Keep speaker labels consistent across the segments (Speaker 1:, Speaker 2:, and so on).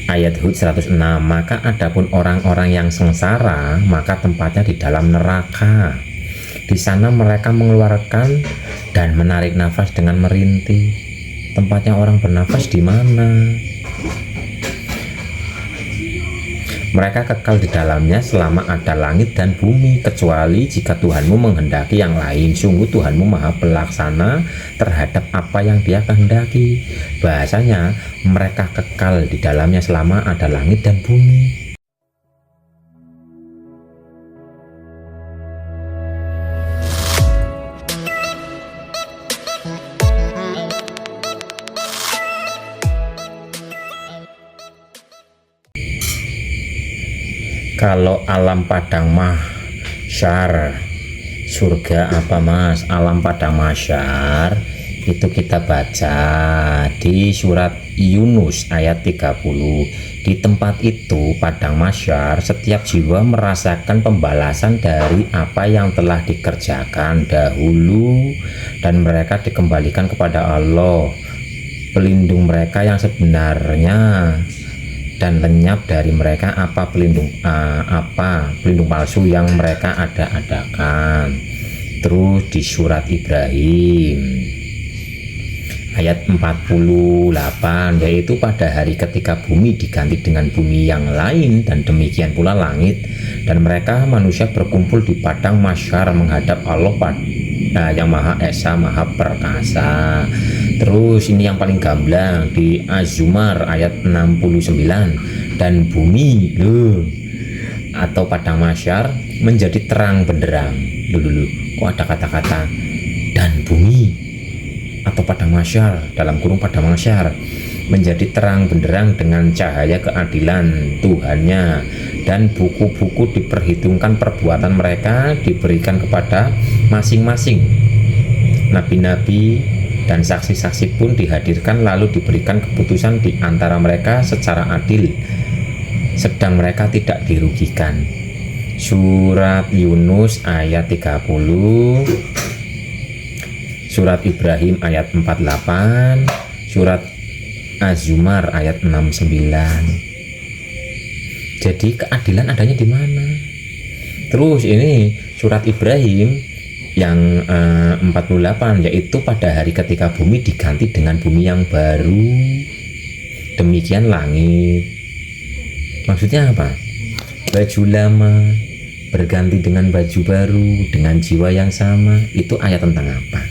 Speaker 1: Ayat Hud 106, maka adapun orang-orang yang sengsara, maka tempatnya di dalam neraka. Di sana mereka mengeluarkan dan menarik nafas dengan merintih. Tempatnya orang bernafas di mana? Mereka kekal di dalamnya selama ada langit dan bumi, kecuali jika Tuhanmu menghendaki yang lain. Sungguh Tuhanmu maha pelaksana terhadap apa yang dia kehendaki. Bahasanya, mereka kekal di dalamnya selama ada langit dan bumi. Kalau alam padang mahsyar, surga apa mas? Alam padang mahsyar itu kita baca di surat Yunus ayat 30. Di tempat itu, padang mahsyar, setiap jiwa merasakan pembalasan dari apa yang telah dikerjakan dahulu, dan mereka dikembalikan kepada Allah, pelindung mereka yang sebenarnya, dan lenyap dari mereka apa pelindung palsu yang mereka ada-adakan. Terus di surat Ibrahim ayat 48, yaitu pada hari ketika bumi diganti dengan bumi yang lain, dan demikian pula langit, dan mereka manusia berkumpul di padang mahsyar menghadap Allah yang maha esa, maha perkasa. Terus ini yang paling gamblang di Az-Zumar ayat 69, dan bumi atau padang mahsyar menjadi terang benderang. Kok ada kata-kata dan bumi atau padang mahsyar, dalam kurung padang mahsyar, menjadi terang benderang dengan cahaya keadilan Tuhannya, dan buku-buku diperhitungkan perbuatan mereka, diberikan kepada masing-masing. Nabi-nabi dan saksi-saksi pun dihadirkan, lalu diberikan keputusan di antara mereka secara adil, sedang mereka tidak dirugikan. Surat Yunus ayat 30, surat Ibrahim ayat 48, surat Az-Zumar ayat 69. Jadi keadilan adanya di mana? Terus ini surat Ibrahim yang 48, yaitu pada hari ketika bumi diganti dengan bumi yang baru, demikian langit. Maksudnya apa? Baju lama berganti dengan baju baru dengan jiwa yang sama. Itu ayat tentang apa?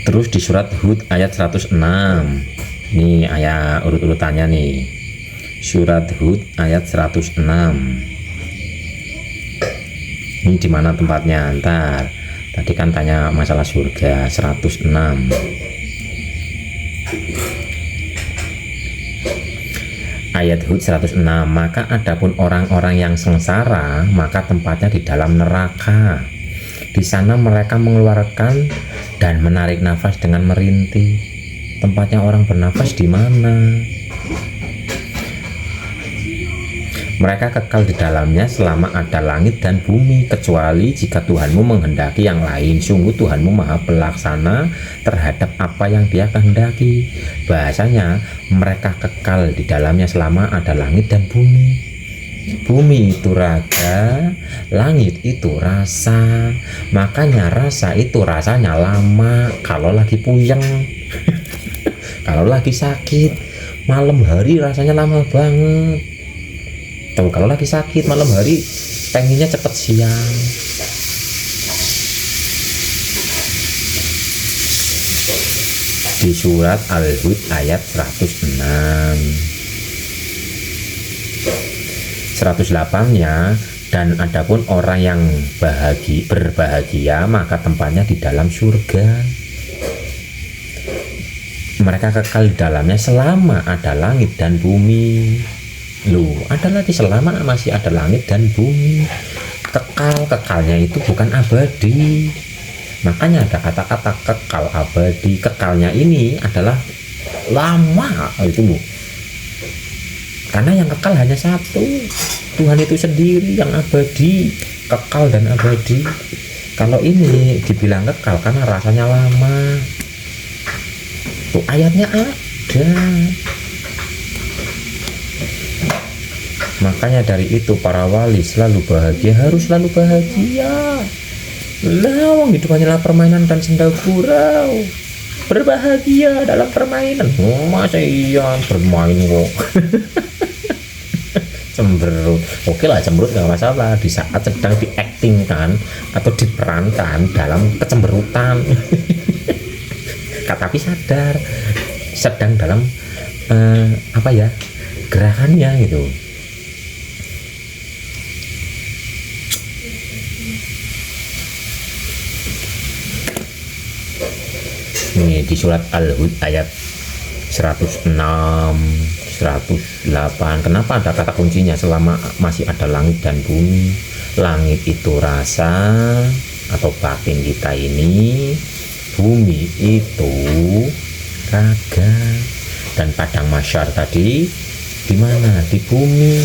Speaker 1: Terus di surat Hud ayat 106, nih ayat urut-urutannya nih. Surat Hud ayat 106. Ini di mana tempatnya? Ntar. Tadi kan tanya masalah surga. 106. Ayat Hud 106, maka adapun orang-orang yang sengsara, maka tempatnya di dalam neraka. Di sana mereka mengeluarkan dan menarik nafas dengan merintih. Tempatnya orang bernafas di mana? Mereka kekal di dalamnya selama ada langit dan bumi, kecuali jika Tuhanmu menghendaki yang lain. Sungguh Tuhanmu maha pelaksana terhadap apa yang dia kehendaki. Bahasanya, mereka kekal di dalamnya selama ada langit dan bumi. Bumi itu raga, langit itu rasa. Makanya rasa itu rasanya lama kalau lagi puyeng. Kalau lagi sakit, malam hari rasanya lama banget. Tuh, kalau lagi sakit malam hari pengennya cepet siang. Di surat Al-Hud ayat 108-nya, dan adapun orang yang berbahagia, maka tempatnya di dalam surga. Mereka kekal di dalamnya selama ada langit dan bumi. Loh, ada lagi selama masih ada langit dan bumi. Kekalnya itu bukan abadi. Makanya ada kata-kata kekal abadi. Kekalnya ini adalah lama itu loh. Karena yang kekal hanya satu, Tuhan itu sendiri yang abadi, kekal dan abadi. Kalau ini dibilang kekal karena rasanya lama, tuh ayatnya ada. Makanya dari itu para wali selalu bahagia, harus selalu bahagia. Lah, wong hidup hanyalah permainan dan senda gurau. Berbahagia dalam permainan. Masa iya bermain kok. Cemberut. Oke lah, cemberut nggak masalah di saat sedang diaktingkan atau diperankan dalam kecemberutan. Tapi sadar sedang dalam gerakannya gitu. Ini di surat Al-Hud ayat 106, 108. Kenapa ada kata kuncinya? Selama masih ada langit dan bumi. Langit itu rasa atau batin kita ini, bumi itu raga, dan padang mahsyar tadi di mana? Di bumi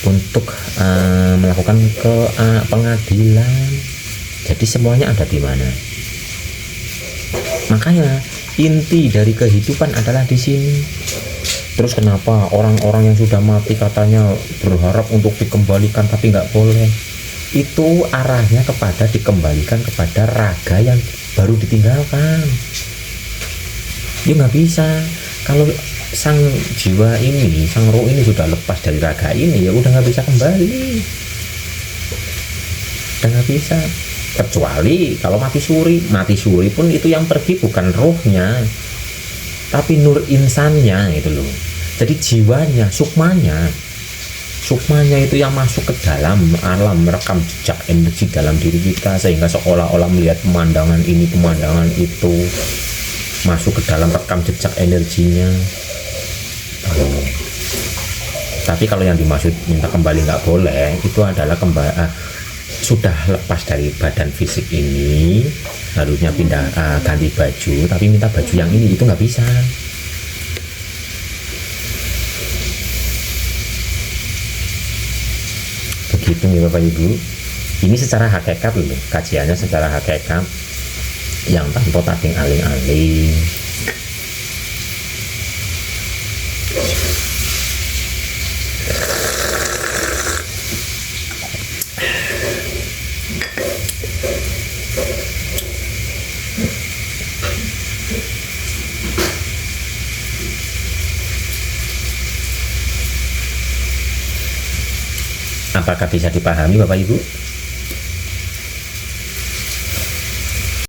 Speaker 1: untuk melakukan pengadilan. Jadi semuanya ada di mana? Makanya inti dari kehidupan adalah di sini. Terus kenapa orang-orang yang sudah mati katanya berharap untuk dikembalikan tapi nggak boleh? Itu arahnya kepada dikembalikan kepada raga yang baru ditinggalkan. Ya nggak bisa. Kalau sang jiwa ini, sang roh ini sudah lepas dari raga ini, ya udah nggak bisa kembali. Udah nggak bisa. Kecuali kalau mati suri pun itu yang pergi bukan rohnya, tapi nur insannya itu loh. Jadi jiwanya, sukmanya itu yang masuk ke dalam alam, merekam jejak energi dalam diri kita, sehingga seolah-olah melihat pemandangan ini, pemandangan itu, masuk ke dalam rekam jejak energinya. Tapi kalau yang dimaksud minta kembali nggak boleh, itu adalah sudah lepas dari badan fisik ini, harusnya pindah ganti baju, tapi minta baju yang ini, itu nggak bisa. Begitu nih Bapak Ibu. Ini secara hakikat loh, kajiannya secara hakikat, yang tanpa tating aling-aling. Apakah bisa dipahami Bapak Ibu?